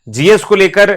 GS को लेकर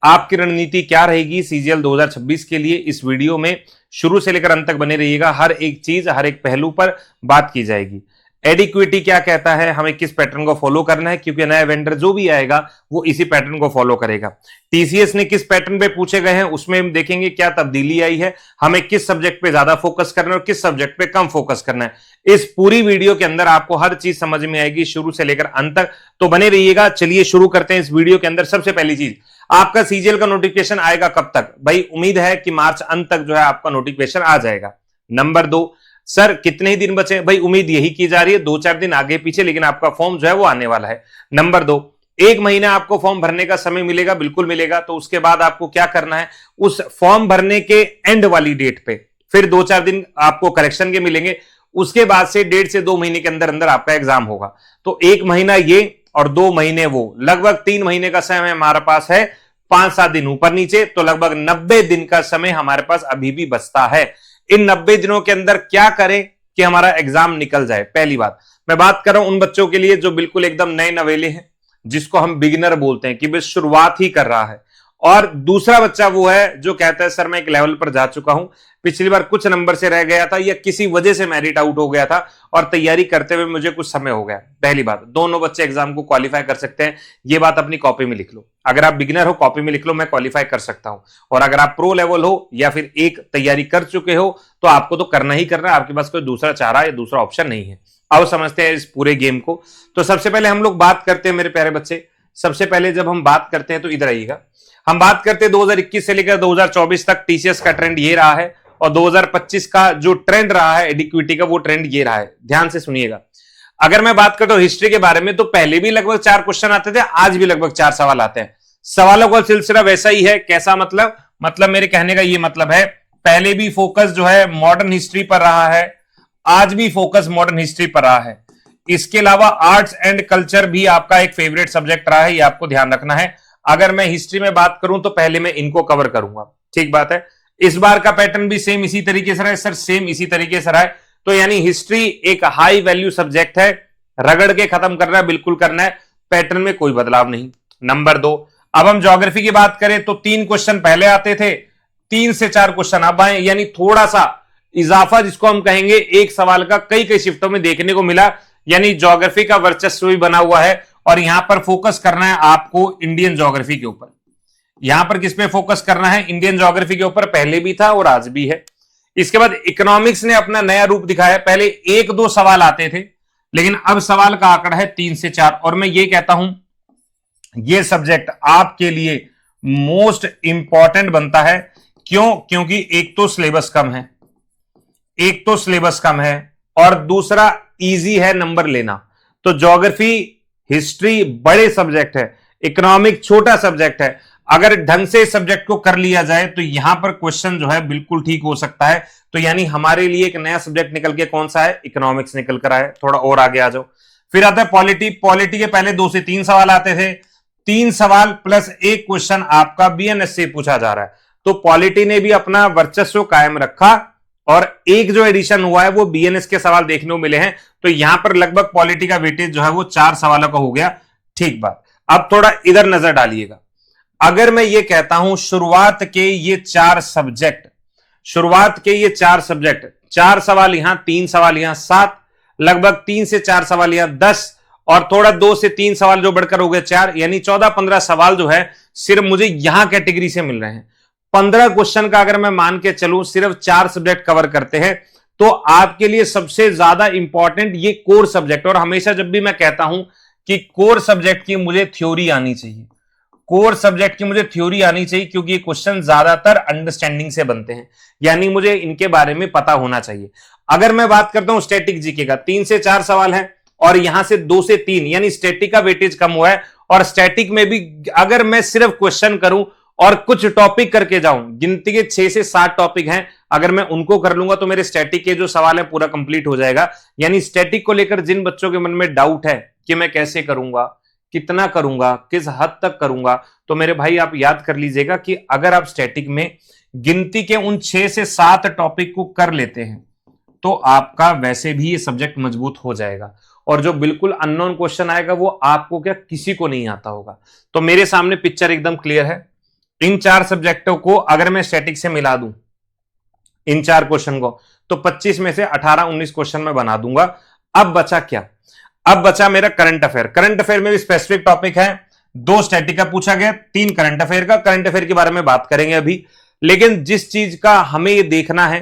आपकी रणनीति क्या रहेगी सीजीएल 2026 के लिए, इस वीडियो में शुरू से लेकर अंत तक बने रहिएगा। हर एक चीज, हर एक पहलू पर बात की जाएगी। एडिक्विटी क्या कहता है, हमें किस पैटर्न को फॉलो करना है, क्योंकि नया वेंडर जो भी आएगा वो इसी पैटर्न को फॉलो करेगा। टीसीएस ने किस पैटर्न पे पूछे गए हैं उसमें हम देखेंगे क्या तब्दीली आई है, हमें किस सब्जेक्ट पे ज्यादा फोकस करना है और किस सब्जेक्ट पे कम फोकस करना है। इस पूरी वीडियो के अंदर आपको हर चीज समझ में आएगी शुरू से लेकर अंत तक, तो बने रहिएगा। चलिए शुरू करते हैं इस वीडियो के अंदर। सबसे पहली चीज, आपका सीजीएल का नोटिफिकेशन आएगा कब तक? भाई उम्मीद है कि मार्च अंत तक जो है आपका नोटिफिकेशन आ जाएगा। नंबर 2, सर कितने ही दिन बचे? भाई उम्मीद यही की जा रही है 2-4 दिन आगे पीछे, लेकिन आपका फॉर्म जो है वो आने वाला है। नंबर 2, 1 महीना आपको फॉर्म भरने का समय मिलेगा, बिल्कुल मिलेगा। तो उसके बाद आपको क्या करना है, उस फॉर्म भरने के एंड वाली डेट पे फिर 2-4 दिन आपको करेक्शन के मिलेंगे। उसके बाद से 1.5 से 2 महीने के अंदर अंदर आपका एग्जाम होगा। तो 1 महीना ये और 2 महीने वो, लगभग 3 महीने का समय हमारे पास है। 5-7 दिन ऊपर नीचे, तो लगभग 90 दिन का समय हमारे पास अभी भी बचता है। इन 90 दिनों के अंदर क्या करें कि हमारा एग्जाम निकल जाए? पहली बात मैं बात कर रहा हूं उन बच्चों के लिए जो बिल्कुल एकदम नए नवेले हैं, जिसको हम बिगिनर बोलते हैं, कि बस शुरुआत ही कर रहा है। और दूसरा बच्चा वो है जो कहता है सर मैं एक लेवल पर जा चुका हूं, पिछली बार कुछ नंबर से रह गया था या किसी वजह से मेरिट आउट हो गया था और तैयारी करते हुए मुझे कुछ समय हो गया। पहली बात, दोनों बच्चे एग्जाम को क्वालिफाई कर सकते हैं। ये बात अपनी कॉपी में लिख लो। अगर आप बिगिनर हो कॉपी में लिख लो, मैं क्वालिफाई कर सकता हूं। और अगर आप प्रो लेवल हो या फिर एक तैयारी कर चुके हो तो आपको तो करना ही करना है, आपके पास कोई दूसरा चारा या दूसरा ऑप्शन नहीं है। आओ समझते हैं इस पूरे गेम को। तो सबसे पहले हम लोग बात करते हैं मेरे प्यारे बच्चे, सबसे पहले जब हम बात करते हैं तो इधर आइएगा। हम बात करते हैं 2021 से लेकर 2024 तक टीसीएस का ट्रेंड ये रहा है और 2025 का जो ट्रेंड रहा है एडिक्विटी का, वो ट्रेंड ये रहा है। ध्यान से सुनिएगा। अगर मैं बात करता हूं हिस्ट्री के बारे में तो पहले भी लगभग 4 क्वेश्चन आते थे, आज भी लगभग 4 सवाल आते हैं। सवालों का सिलसिला वैसा ही है। कैसा मतलब मेरे कहने का ये मतलब है, पहले भी फोकस जो है मॉडर्न हिस्ट्री पर रहा है, आज भी फोकस मॉडर्न हिस्ट्री पर रहा है। इसके अलावा आर्ट्स एंड कल्चर भी आपका एक फेवरेट सब्जेक्ट रहा है, ये आपको ध्यान रखना है। अगर मैं हिस्ट्री में बात करूं तो पहले मैं इनको कवर करूंगा, ठीक बात है। इस बार का पैटर्न भी सेम इसी तरीके से रहा है सर, सेम इसी तरीके से रहा है। तो यानी हिस्ट्री एक हाई वैल्यू सब्जेक्ट है, रगड़ के खत्म करना है, बिल्कुल करना है, पैटर्न में कोई बदलाव नहीं। नंबर 2, अब हम ज्योग्राफी की बात करें तो 3 क्वेश्चन पहले आते थे, 3 से 4 क्वेश्चन अब आए, यानी थोड़ा सा इजाफा जिसको हम कहेंगे एक सवाल का कई कई शिफ्टों में देखने को मिला। यानी ज्योग्राफी का वर्चस्व भी बना हुआ है और यहां पर फोकस करना है आपको इंडियन ज्योग्राफी के ऊपर। यहां पर किस पे फोकस करना है? इंडियन ज्योग्राफी के ऊपर, पहले भी था और आज भी है। इसके बाद इकोनॉमिक्स ने अपना नया रूप दिखाया। पहले 1-2 सवाल आते थे, लेकिन अब सवाल का आंकड़ा है 3 से 4। और मैं ये कहता हूं ये सब्जेक्ट आपके लिए मोस्ट इंपॉर्टेंट बनता है। क्यों? क्योंकि एक तो सिलेबस कम है, और दूसरा इजी है नंबर लेना। तो ज्योग्राफी हिस्ट्री बड़े सब्जेक्ट है, इकोनॉमिक छोटा सब्जेक्ट है। अगर ढंग से इस सब्जेक्ट को कर लिया जाए तो यहां पर क्वेश्चन जो है बिल्कुल ठीक हो सकता है। तो यानी हमारे लिए एक नया सब्जेक्ट निकल के कौन सा है? इकोनॉमिक्स निकल कर आए। थोड़ा और आगे आ जाओ। फिर आता है पॉलिटी के पहले 2 से 3 सवाल आते थे, 3 सवाल प्लस 1 क्वेश्चन आपका बीएनएस से पूछा जा रहा है। तो पॉलिटी ने भी अपना वर्चस्व कायम रखा और एक जो एडिशन हुआ है वो बीएनएस के सवाल देखने को मिले हैं। तो यहां पर लगभग पॉलिटी का वेटेज जो है वो 4 सवालों का हो गया। ठीक बात। अब थोड़ा इधर नजर डालिएगा। अगर मैं ये कहता हूं शुरुआत के ये 4 सब्जेक्ट, 4 सवाल यहां, 3 सवाल यहां, 7, लगभग 3 से 4 सवाल यहां, 10, और थोड़ा 2 से 3 सवाल जो बढ़कर हो गए 4, यानी 14-15 सवाल जो है सिर्फ मुझे यहां कैटेगरी से मिल रहे हैं। 15 क्वेश्चन का अगर मैं मान के चलूं सिर्फ 4 सब्जेक्ट कवर करते हैं तो आपके लिए सबसे ज्यादा इंपॉर्टेंट ये कोर सब्जेक्ट। और हमेशा जब भी मैं कहता हूं कि कोर सब्जेक्ट की मुझे थ्योरी आनी चाहिए, क्योंकि ये क्वेश्चन ज्यादातर अंडरस्टैंडिंग से बनते हैं, यानी मुझे इनके बारे में पता होना चाहिए। अगर मैं बात करता हूं स्टैटिक जीके का, 3 से 4 सवाल हैं और यहां से 2 से 3, यानी स्टैटिक का वेटेज कम हुआ है। और स्टैटिक में भी अगर मैं सिर्फ क्वेश्चन करूं और कुछ टॉपिक करके जाऊं, गिनती के 6 से 7 टॉपिक हैं, अगर मैं उनको कर लूंगा तो मेरे स्टैटिक के जो सवाल है पूरा कंप्लीट हो जाएगा। यानी स्टैटिक को लेकर जिन बच्चों के मन में डाउट है कि मैं कैसे करूंगा, कितना करूंगा, किस हद तक करूंगा, तो मेरे भाई आप याद कर लीजिएगा कि अगर आप स्टैटिक में गिनती के उन 6 से 7 टॉपिक को कर लेते हैं तो आपका वैसे भी ये सब्जेक्ट मजबूत हो जाएगा। और जो बिल्कुल अननोन क्वेश्चन आएगा वो आपको क्या किसी को नहीं आता होगा। तो मेरे सामने पिक्चर एकदम क्लियर है। इन 4 सब्जेक्टों को अगर मैं स्टैटिक से मिला दूं, इन 4 क्वेश्चन को, तो 25 में से 18-19 क्वेश्चन मैं बना दूंगा। अब बचा क्या? अब बचा मेरा करंट अफेयर। करंट अफेयर में भी स्पेसिफिक टॉपिक है, 2 स्टैटिक का पूछा गया, 3 करंट अफेयर का। करंट अफेयर के बारे में बात करेंगे अभी। लेकिन जिस चीज का हमें ये देखना है,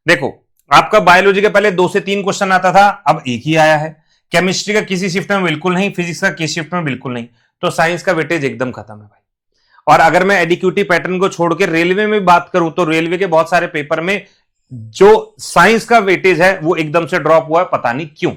देखो आपका बायोलॉजी के पहले 2 से 3 क्वेश्चन आता था, अब एक ही आया है। केमिस्ट्री का किसी शिफ्ट में बिल्कुल नहीं, फिजिक्स का किसी शिफ्ट में बिल्कुल नहीं। तो साइंस का वेटेज एकदम खत्म है भाई। और अगर मैं एडिक्यूटी पैटर्न को छोड़ के रेलवे में बात करूं तो रेलवे के बहुत सारे पेपर में जो साइंस का वेटेज है वो एकदम से ड्रॉप हुआ है, पता नहीं क्यों।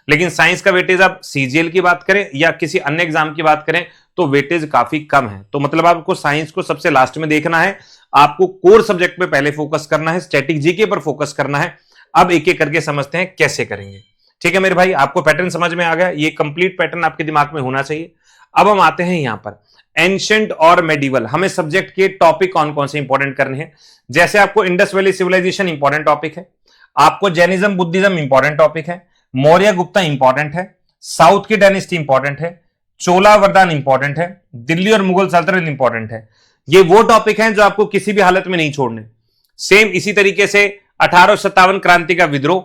लेकिन साइंस का वेटेज आप सीजीएल की बात करें या किसी अन्य एग्जाम की बात करें तो वेटेज काफी कम है। तो मतलब आपको साइंस को सबसे लास्ट में देखना है, आपको कोर सब्जेक्ट पे पहले फोकस करना है, स्टैटिक जीके पर फोकस करना है। अब एक एक करके समझते हैं कैसे करेंगे। ठीक है मेरे भाई, आपको पैटर्न समझ में आ गया, ये कंप्लीट पैटर्न आपके दिमाग में होना चाहिए। अब हम आते हैं यहां पर एंशिएंट और मेडिवल। हमें सब्जेक्ट के टॉपिक कौन कौन से इंपॉर्टेंट करने हैं। जैसे आपको Indus valley civilization important topic है, आपको जैनिज्म बुद्धिज्म इंपॉर्टेंट टॉपिक है, मौर्य गुप्ता इंपॉर्टेंट है, साउथ की डायनेस्टी इंपॉर्टेंट है, चोला वरदान इंपॉर्टेंट है, दिल्ली और मुगल सल्तनत इंपॉर्टेंट है। ये वो टॉपिक हैं जो आपको किसी भी हालत में नहीं छोड़ने। सेम इसी तरीके से 1857 क्रांति का विद्रोह,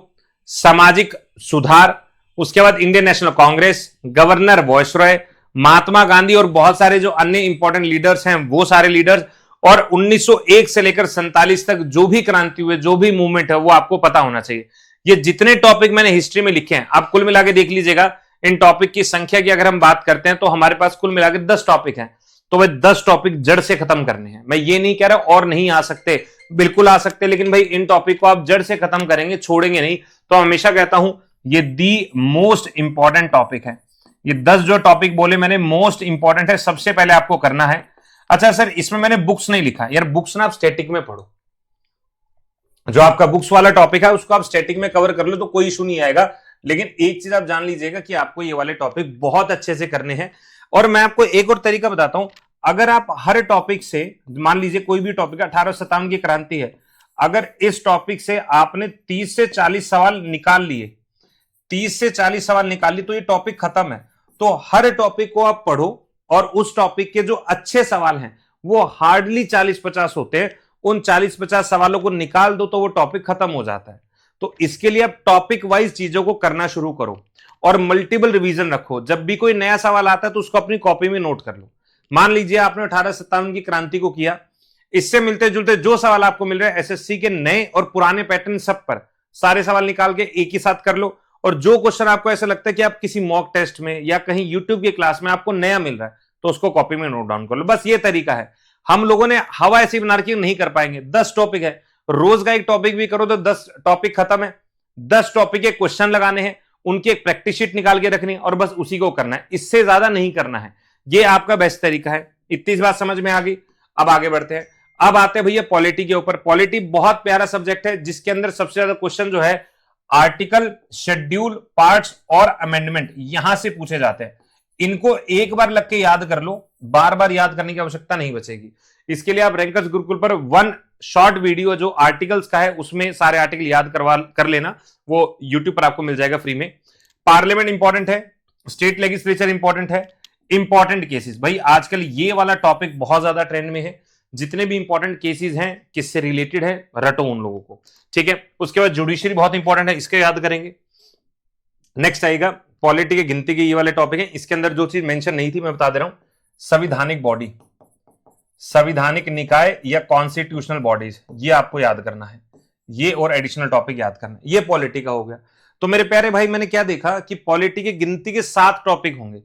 सामाजिक सुधार, उसके बाद Indian national Congress, governor वॉयसरॉय, Mahatma Gandhi और बहुत सारे जो अन्य इंपॉर्टेंट लीडर्स हैं वो सारे लीडर्स, और 1901 से लेकर 47 तक जो भी क्रांति हुए, जो भी मूवमेंट है वो आपको पता होना चाहिए। ये जितने टॉपिक मैंने हिस्ट्री में लिखे हैं आप कुल मिला के देख लीजिएगा। इन टॉपिक की संख्या की अगर हम बात करते हैं तो हमारे पास कुल मिला के 10 टॉपिक हैं। तो वे 10 टॉपिक जड़ से खत्म करने हैं। मैं ये नहीं कह रहा और नहीं आ सकते, बिल्कुल आ सकते, लेकिन भाई इन टॉपिक को आप जड़ से खत्म करेंगे, छोड़ेंगे नहीं। तो हमेशा कहता हूं ये दी मोस्ट इंपॉर्टेंट टॉपिक है। ये 10 जो टॉपिक बोले मैंने मोस्ट इंपॉर्टेंट है, सबसे पहले आपको करना है। अच्छा सर इसमें मैंने बुक्स नहीं लिखा यार, बुक्स ना आप स्टैटिक में पढ़ो। जो आपका बुक्स वाला टॉपिक है उसको आप स्टैटिक में कवर कर लो तो कोई इशू नहीं आएगा। लेकिन एक चीज आप जान लीजिएगा कि आपको ये वाले टॉपिक बहुत अच्छे से करने हैं। और मैं आपको एक और तरीका बताता हूं, अगर आप हर टॉपिक से, मान लीजिए कोई भी टॉपिक 1857 की क्रांति है, अगर इस टॉपिक से आपने 30 से 40 सवाल निकाल लिए, 30 से 40 सवाल निकाल लिए तो ये टॉपिक खत्म है। तो हर टॉपिक को आप पढ़ो और उस टॉपिक के जो अच्छे सवाल हैं वो हार्डली 40-50 होते हैं, उन 40-50 सवालों को निकाल दो तो वो टॉपिक खत्म हो जाता है। तो इसके लिए आप टॉपिक वाइज चीजों को करना शुरू करो और मल्टीपल रिवीजन रखो। जब भी कोई नया सवाल आता है तो उसको अपनी कॉपी में नोट कर लो। मान लीजिए आपने 1857 की क्रांति को किया, इससे मिलते जुलते जो सवाल आपको मिल रहे हैं एसएससी के नए और पुराने पैटर्न सब पर सारे सवाल निकाल के एक ही साथ कर लो। और जो क्वेश्चन आपको ऐसा लगता है कि आप किसी मॉक टेस्ट में या कहीं यूट्यूब की क्लास में आपको नया मिल रहा है तो उसको कॉपी में नोट डाउन कर लो। बस ये तरीका है। हम लोगों ने हवा ऐसी बना रखी नहीं कर पाएंगे। 10 टॉपिक है, रोज का एक टॉपिक भी करो तो 10 टॉपिक खत्म है। 10 टॉपिक के क्वेश्चन लगाने हैं, उनकी एक प्रैक्टिस शीट निकाल के रखनी और बस उसी को करना है, इससे ज्यादा नहीं करना है। ये आपका बेस्ट तरीका है। इतनी बात समझ में आ गई। अब आगे बढ़ते हैं। अब आते हैं भैया पॉलिटी के ऊपर। पॉलिटी बहुत प्यारा सब्जेक्ट है जिसके अंदर सबसे ज्यादा क्वेश्चन जो है आर्टिकल, शेड्यूल, पार्ट्स और अमेंडमेंट यहां से पूछे जाते हैं। इनको एक बार लग के याद कर लो, बार बार याद करने की आवश्यकता नहीं बचेगी। इसके लिए आप रैंकर्स गुरुकुल पर 1 शॉर्ट वीडियो जो आर्टिकल्स का है उसमें सारे आर्टिकल याद कर लेना, वो यूट्यूब पर आपको मिल जाएगा फ्री में। पार्लियामेंट इंपॉर्टेंट है, स्टेट लेजिस्लेचर इंपॉर्टेंट है, इंपॉर्टेंट केसेस। भाई आजकल ये वाला टॉपिक बहुत ज्यादा ट्रेंड में है। जितने भी इंपॉर्टेंट केसेस हैं किससे रिलेटेड है रटो उन लोगों को, ठीक है। उसके बाद जुडिशरी बहुत इंपॉर्टेंट है, इसके याद करेंगे। नेक्स्ट आएगा पॉलिटी की गिनती के ये वाले टॉपिक है। इसके अंदर जो चीज मेंशन नहीं थी मैं बता दे रहा हूं, संविधानिक बॉडी, संविधानिक निकाय या कॉन्स्टिट्यूशनल बॉडीज, ये आपको याद करना है। ये और एडिशनल टॉपिक याद करना है। ये पॉलिटी का हो गया। तो मेरे प्यारे भाई मैंने क्या देखा कि पॉलिटी की गिनती के 7 टॉपिक होंगे।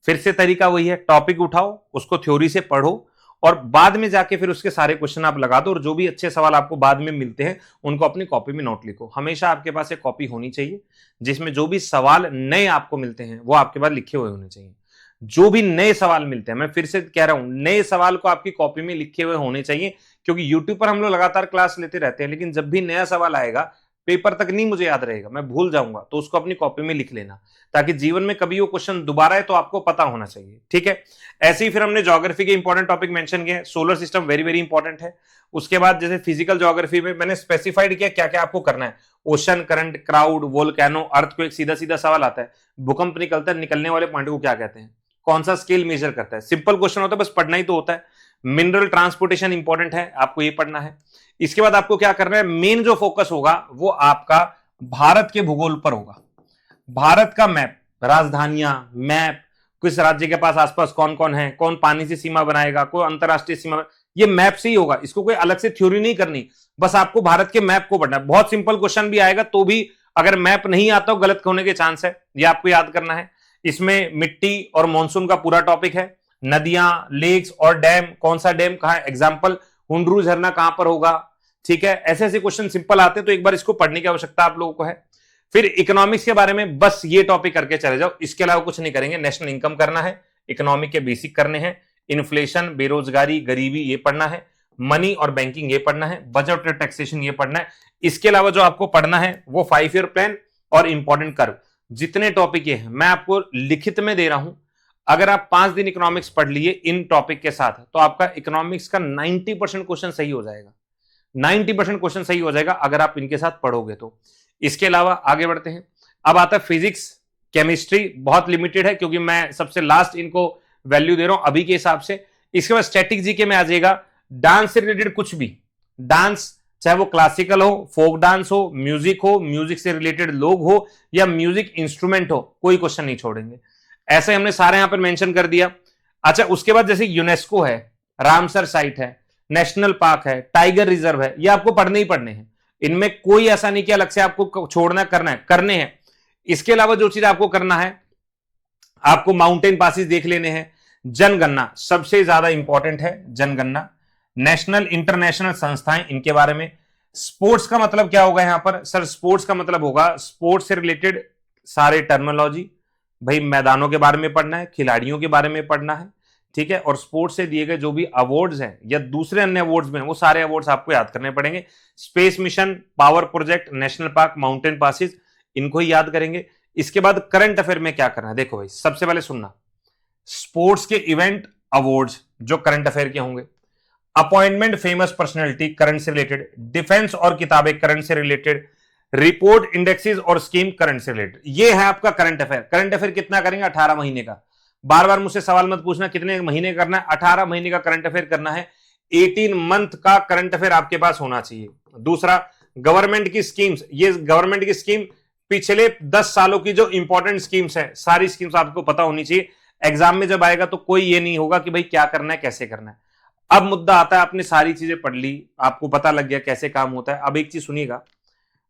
फिर से तरीका वही है, टॉपिक उठाओ, उसको थ्योरी से पढ़ो और बाद में जाके फिर उसके सारे क्वेश्चन आप लगा दो और जो भी अच्छे सवाल आपको बाद में मिलते हैं उनको अपनी कॉपी में नोट लिखो। हमेशा आपके पास एक कॉपी होनी चाहिए जिसमें जो भी सवाल नए आपको मिलते हैं वो आपके पास लिखे हुए होने चाहिए। जो भी नए सवाल मिलते हैं, मैं फिर से कह रहा हूं, नए सवाल को आपकी कॉपी में लिखे हुए होने चाहिए। क्योंकि यूट्यूब पर हम लोग लगातार क्लास लेते रहते हैं, लेकिन जब भी नया सवाल आएगा पेपर तक नहीं मुझे याद रहेगा, मैं भूल जाऊंगा, तो उसको अपनी कॉपी में लिख लेना ताकि जीवन में कभी वो क्वेश्चन दोबारा है तो आपको पता होना चाहिए, ठीक है। ऐसे ही फिर हमने ज्योग्राफी के इंपॉर्टेंट टॉपिक मेंशन किए। Solar system very very important है। उसके बाद जैसे फिजिकल ज्योग्राफी में मैंने स्पेसिफाइड किया क्या क्या आपको करना है। Ocean current, crowd, volcano, earthquake, सीधा सीधा सवाल आता है। भूकंप निकलता है, निकलने वाले पॉइंट को क्या कहते हैं? कौन सा स्केल मेजर करता है? सिंपल क्वेश्चन होता है, बस पढ़ना ही तो होता है। मिनरल ट्रांसपोर्टेशन इंपॉर्टेंट है, आपको ये पढ़ना है। इसके बाद आपको क्या करना है, मेन जो फोकस होगा वो आपका भारत के भूगोल पर होगा। भारत का मैप, राजधानियां, मैप, किस राज्य के पास आसपास कौन कौन है, कौन पानी से सीमा बनाएगा, कोई अंतरराष्ट्रीय सीमा, ये मैप से ही होगा। इसको कोई अलग से थ्योरी नहीं करनी, बस आपको भारत के मैप को पढ़ना है। बहुत सिंपल क्वेश्चन भी आएगा तो भी अगर मैप नहीं आता हो गलत होने के चांस है, ये आपको याद करना है। इसमें मिट्टी और मॉनसून का पूरा टॉपिक है। नदियां, लेक्स और डैम, कौन सा डैम कहां है, एग्जाम्पल हुंडरू झरना कहां पर होगा, ठीक है। ऐसे ऐसे क्वेश्चन सिंपल आते हैं, तो एक बार इसको पढ़ने की आवश्यकता आप लोगों को है। फिर इकोनॉमिक्स के बारे में बस ये टॉपिक करके चले जाओ, इसके अलावा कुछ नहीं करेंगे। नेशनल इनकम करना है, इकोनॉमिक के बेसिक करने हैं, इन्फ्लेशन, बेरोजगारी, गरीबी ये पढ़ना है, मनी और बैंकिंग ये पढ़ना है, बजट और टैक्सेशन ये पढ़ना है। इसके अलावा जो आपको पढ़ना है वो 5 ईयर प्लान और इंपॉर्टेंट कर्व, जितने टॉपिक ये हैं मैं आपको लिखित में दे रहा हूं। अगर आप 5 दिन इकोनॉमिक्स पढ़ लिए इन टॉपिक के साथ, तो आपका इकोनॉमिक्स का 90% क्वेश्चन सही हो जाएगा। 90% क्वेश्चन सही हो जाएगा अगर आप इनके साथ पढ़ोगे तो। इसके अलावा आगे बढ़ते हैं। अब आता है फिजिक्स, केमिस्ट्री बहुत लिमिटेड है क्योंकि मैं सबसे लास्ट इनको वैल्यू दे रहा हूं अभी के हिसाब से। इसके बाद स्टैटिक जीके में आ जाएगा डांस से रिलेटेड कुछ भी, डांस चाहे वो क्लासिकल हो, फोक डांस हो, म्यूजिक से रिलेटेड लोग हो या म्यूजिक इंस्ट्रूमेंट हो, कोई क्वेश्चन नहीं छोड़ेंगे। ऐसे हमने सारे यहां पर मेंशन कर दिया। अच्छा, उसके बाद जैसे यूनेस्को है, रामसर साइट है, नेशनल पार्क है, टाइगर रिजर्व है, ये आपको पढ़ने ही पढ़ने हैं। इनमें कोई ऐसा नहीं कि अलग से आपको छोड़ना करना है, करने हैं। इसके अलावा जो चीज आपको करना है, आपको माउंटेन पासिस देख लेने हैं। जनगणना सबसे ज्यादा इंपॉर्टेंट है, जनगणना, नेशनल इंटरनेशनल संस्थाएं, इनके बारे में। स्पोर्ट्स का मतलब क्या होगा यहां पर सर? स्पोर्ट्स का मतलब होगा स्पोर्ट्स से रिलेटेड सारे टर्मिनोलॉजी, भाई मैदानों के बारे में पढ़ना है, खिलाड़ियों के बारे में पढ़ना है, ठीक है। और स्पोर्ट्स से दिए गए जो भी अवार्ड्स हैं या दूसरे अन्य अवार्ड्स में, वो सारे अवार्ड्स आपको याद करने पड़ेंगे। Space mission, power project, national park, mountain passes, इनको ही याद करेंगे। इसके बाद करंट अफेयर में क्या करना है, देखो भाई सबसे पहले सुनना, स्पोर्ट्स के इवेंट अवार्ड्स जो करंट अफेयर के होंगे, अपॉइंटमेंट फेमस पर्सनैलिटी करंट से रिलेटेड, डिफेंस और किताबें करंट से रिलेटेड, रिपोर्ट इंडेक्सेस और स्कीम करंट से रिलेटेड, ये है आपका करंट अफेयर। करंट अफेयर कितना करेंगे? 18 महीने का। बार बार मुझसे सवाल मत पूछना कितने महीने करना है, 18 महीने का करंट अफेयर करना है। 18 मंथ का करंट अफेयर आपके पास होना चाहिए। दूसरा, गवर्नमेंट की स्कीम्स, ये गवर्नमेंट की स्कीम पिछले 10 सालों की जो इंपॉर्टेंट स्कीम्स है, सारी स्कीम्स आपको पता होनी चाहिए। एग्जाम में जब आएगा तो कोई ये नहीं होगा कि भाई क्या करना है, कैसे करना है। अब मुद्दा आता है, आपने सारी चीजें पढ़ ली, आपको पता लग गया कैसे काम होता है। अब एक चीज सुनिएगा,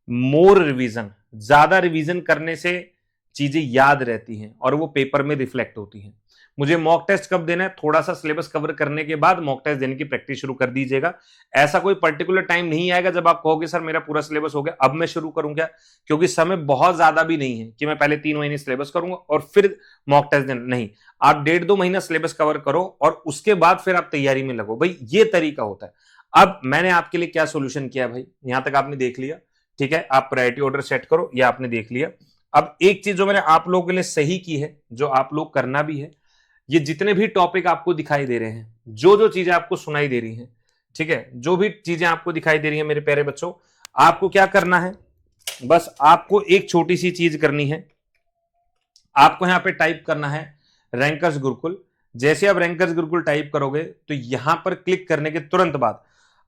मोर रिवीजन, ज्यादा रिवीजन करने से चीजें याद रहती हैं और वो पेपर में रिफ्लेक्ट होती हैं। मुझे मॉक टेस्ट कब देना है? थोड़ा सा सिलेबस कवर करने के बाद मॉक टेस्ट देने की प्रैक्टिस शुरू कर दीजिएगा। ऐसा कोई पर्टिकुलर टाइम नहीं आएगा जब आप कहोगे सर मेरा पूरा सिलेबस हो गया अब मैं शुरू करूं क्या, क्योंकि समय बहुत ज्यादा भी नहीं है कि मैं पहले 3 महीने सिलेबस करूंगा और फिर मॉक टेस्ट देना, नहीं। आप 1.5-2 महीना सिलेबस कवर करो और उसके बाद फिर आप तैयारी में लगो, भाई ये तरीका होता है। अब मैंने आपके लिए क्या सोल्यूशन किया भाई, यहां तक आपने देख लिया, ठीक है। आप प्रायोरिटी ऑर्डर सेट करो, ये आपने देख लिया। अब एक चीज जो मैंने आप लोगों के लिए सही की है, जो आप लोग करना भी है, ये जितने भी टॉपिक आपको दिखाई दे रहे हैं, जो जो चीजें आपको सुनाई दे रही हैं, ठीक है, जो भी चीजें आपको दिखाई दे रही हैं मेरे प्यारे बच्चों, आपको क्या करना है, बस आपको एक छोटी सी चीज करनी है। आपको यहां पे टाइप करना है रैंकर्स गुरुकुल। जैसे आप रैंकर्स गुरुकुल टाइप करोगे तो यहां पर क्लिक करने के तुरंत बाद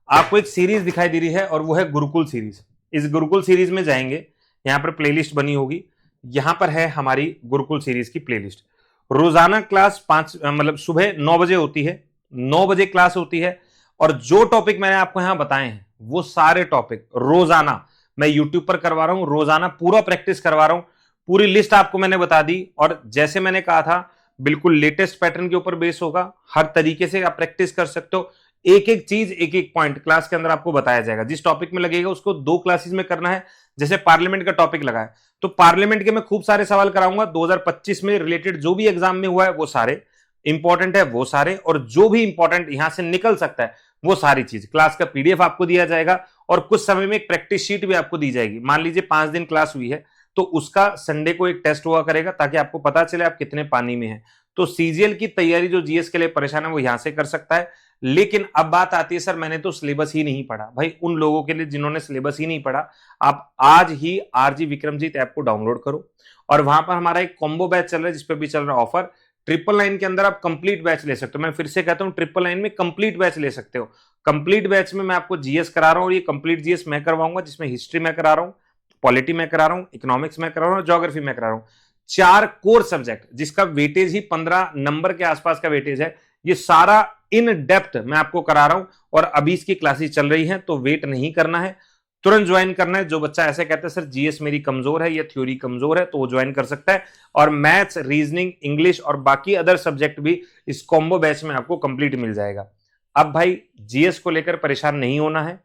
आपको एक सीरीज दिखाई दे रही है और वो है गुरुकुल सीरीज। इस गुरुकुल सीरीज में जाएंगे, यहां पर प्लेलिस्ट बनी होगी, यहां पर है हमारी गुरुकुल सीरीज की प्लेलिस्ट। रोजाना क्लास 5 मतलब सुबह 9 बजे होती है, 9 बजे क्लास होती है। और जो टॉपिक मैंने आपको यहां बताए हैं वो सारे टॉपिक रोजाना मैं यूट्यूब पर करवा रहा हूं, रोजाना पूरा प्रैक्टिस करवा रहा हूं। पूरी लिस्ट आपको मैंने बता दी और जैसे मैंने कहा था बिल्कुल लेटेस्ट पैटर्न के ऊपर बेस होगा, हर तरीके से आप प्रैक्टिस कर सकते हो। एक एक चीज, एक एक पॉइंट क्लास के अंदर आपको बताया जाएगा। जिस टॉपिक में लगेगा उसको 2 क्लासेस में करना है। जैसे पार्लियामेंट का टॉपिक लगा है तो पार्लियामेंट के मैं खूब सारे सवाल कराऊंगा 2025 में रिलेटेड, जो भी एग्जाम में हुआ है वो सारे इंपॉर्टेंट है, वो सारे, और जो भी इंपॉर्टेंट यहां से निकल सकता है वो सारी चीज। क्लास का पीडीएफ आपको दिया जाएगा और कुछ समय में एक प्रैक्टिस शीट भी आपको दी जाएगी। मान लीजिए 5 दिन क्लास हुई है तो उसका संडे को एक टेस्ट हुआ करेगा ताकि आपको पता चले आप कितने पानी में हैं। तो सीजीएल की तैयारी जो जीएस के लिए परेशान है वो यहां से कर सकता है। लेकिन अब बात आती है सर मैंने तो सिलेबस ही नहीं पढ़ा। भाई उन लोगों के लिए जिन्होंने सिलेबस ही नहीं पढ़ा, आप आज ही आरजी विक्रमजीत ऐप को डाउनलोड करो और वहां पर हमारा एक कॉम्बो बैच चल रहा है जिसपे भी चल रहा है ऑफर। 999 के अंदर आप कंप्लीट बैच ले सकते हो। मैं फिर से कहता हूं 999 में कंप्लीट बैच ले सकते हो। कंप्लीट बैच में मैं आपको जीएस करा रहा हूं और ये कंप्लीट जीएस मैं करवाऊंगा, जिसमें हिस्ट्री मैं करा रहा हूं, पॉलिटी में करा रहा हूं, इकोनॉमिक्स में करा रहा हूं, ज्योग्राफी में करा रहा हूं। 4 कोर सब्जेक्ट जिसका वेटेज ही 15 नंबर के आसपास का वेटेज है। ये सारा इन डेप्थ मैं आपको करा रहा हूं और अभी इसकी क्लासेस चल रही हैं, तो वेट नहीं करना है, तुरंत ज्वाइन करना है। जो बच्चा ऐसे कहता है सर जीएस मेरी कमजोर है या थ्योरी कमजोर है, तो वो ज्वाइन कर सकता है। और मैथ्स, रीजनिंग, इंग्लिश और बाकी अदर सब्जेक्ट भी इस कॉम्बो बैच में आपको कंप्लीट मिल जाएगा। अब भाई जीएस को लेकर परेशान नहीं होना है,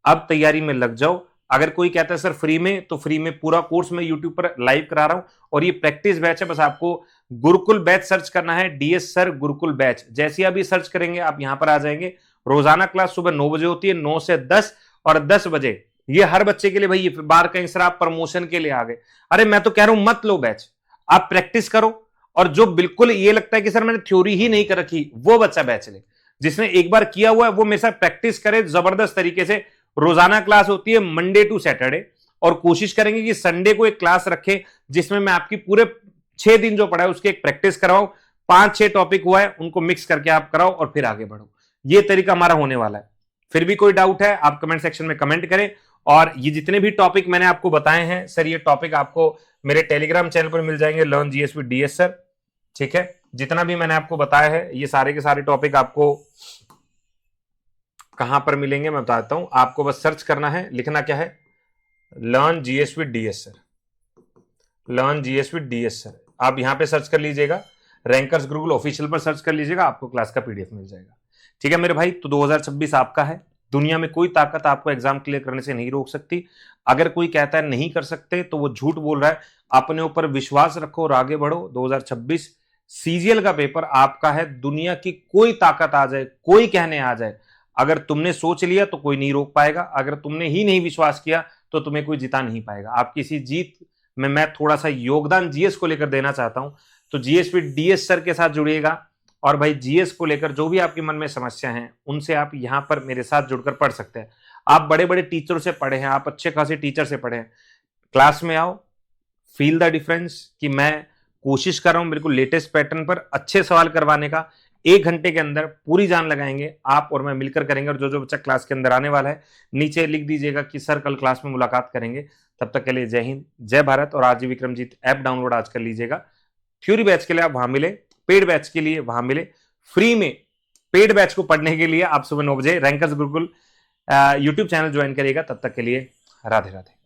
अब तैयारी में लग जाओ। अगर कोई कहता है सर फ्री में, तो फ्री में पूरा कोर्स मैं यूट्यूब पर लाइव करा रहा हूं और ये प्रैक्टिस बैच है। बस आपको गुरुकुल बैच सर्च करना है, डीएस सर गुरुकुल बैच। जैसे अभी सर्च करेंगे आप यहां पर आ जाएंगे। रोजाना क्लास सुबह 9 बजे होती है, 9 से 10 और 10 बजे। ये हर बच्चे के लिए भाई, बार कहीं सर आप प्रमोशन के लिए आ गए, अरे मैं तो कह रहा हूं मत लो बैच, आप प्रैक्टिस करो। और जो बिल्कुल ये लगता है कि सर मैंने थ्योरी ही नहीं कर रखी, वो बच्चा बैच ले। जिसने एक बार किया हुआ है वो मेरे साथ प्रैक्टिस करे जबरदस्त तरीके से। रोजाना क्लास होती है मंडे टू सैटरडे, और कोशिश करेंगे कि संडे को एक क्लास रखें जिसमें मैं आपकी पूरे 6 दिन जो पढ़ा है उसकी एक प्रैक्टिस करवाऊं। 5-6 टॉपिक हुआ है उनको मिक्स करके आप कराओ और फिर आगे बढ़ो। ये तरीका हमारा होने वाला है। फिर भी कोई डाउट है आप कमेंट सेक्शन में कमेंट करें। और ये जितने भी टॉपिक मैंने आपको बताए हैं सर, ये टॉपिक आपको मेरे टेलीग्राम चैनल पर मिल जाएंगे, learn GS with DS sir. ठीक है, जितना भी मैंने आपको बताया है ये सारे के सारे टॉपिक आपको कहां पर मिलेंगे मैं बताता हूं। आपको बस सर्च करना है, लिखना क्या है, learn GS with DS sir, learn GS with DS sir. आप यहां पे सर्च कर लीजिएगा, रैंकर्स गुरुकुल ऑफिशियल पर सर्च कर लीजिएगा, आपको क्लास का पीडीएफ मिल जाएगा। ठीक है मेरे भाई, तो 2026 आपका है। दुनिया में कोई ताकत आपको एग्जाम क्लियर करने से नहीं रोक सकती। अगर कोई कहता है नहीं कर सकते तो वो झूठ बोल रहा है। अपने ऊपर विश्वास रखो और आगे बढ़ो। 2026 सीजीएल का पेपर आपका है। दुनिया की कोई ताकत आ जाए, कोई कहने आ जाए, अगर तुमने सोच लिया तो कोई नहीं रोक पाएगा। अगर तुमने ही नहीं विश्वास किया तो तुम्हें कोई जिता नहीं पाएगा। आपकी इसी जीत में मैं थोड़ा सा योगदान जीएस को लेकर देना चाहता हूं। तो जीएस विद डीएस सर के साथ जुड़िएगा और भाई जीएस को लेकर जो भी आपके मन में समस्या हैं उनसे आप यहां पर मेरे साथ जुड़कर पढ़ सकते हैं। आप बड़े बड़े टीचरों से पढ़े हैं, आप अच्छे खासे टीचर से पढ़े हैं, क्लास में आओ, फील द डिफरेंस कि मैं कोशिश कर रहा हूं बिल्कुल लेटेस्ट पैटर्न पर अच्छे सवाल करवाने का। 1 घंटे के अंदर पूरी जान लगाएंगे आप और मैं मिलकर करेंगे। और जो जो बच्चा क्लास के अंदर आने वाला है नीचे लिख दीजिएगा कि सर कल क्लास में मुलाकात करेंगे। तब तक के लिए जय हिंद, जय भारत। और आरजी विक्रमजीत ऐप डाउनलोड आज कर लीजिएगा। थ्योरी बैच के लिए आप वहां मिले, पेड बैच के लिए वहां मिले, फ्री में पेड बैच को पढ़ने के लिए आप सुबह 9 बजे rankers Gurukul YouTube channel join करिएगा। तब तक के लिए राधे राधे।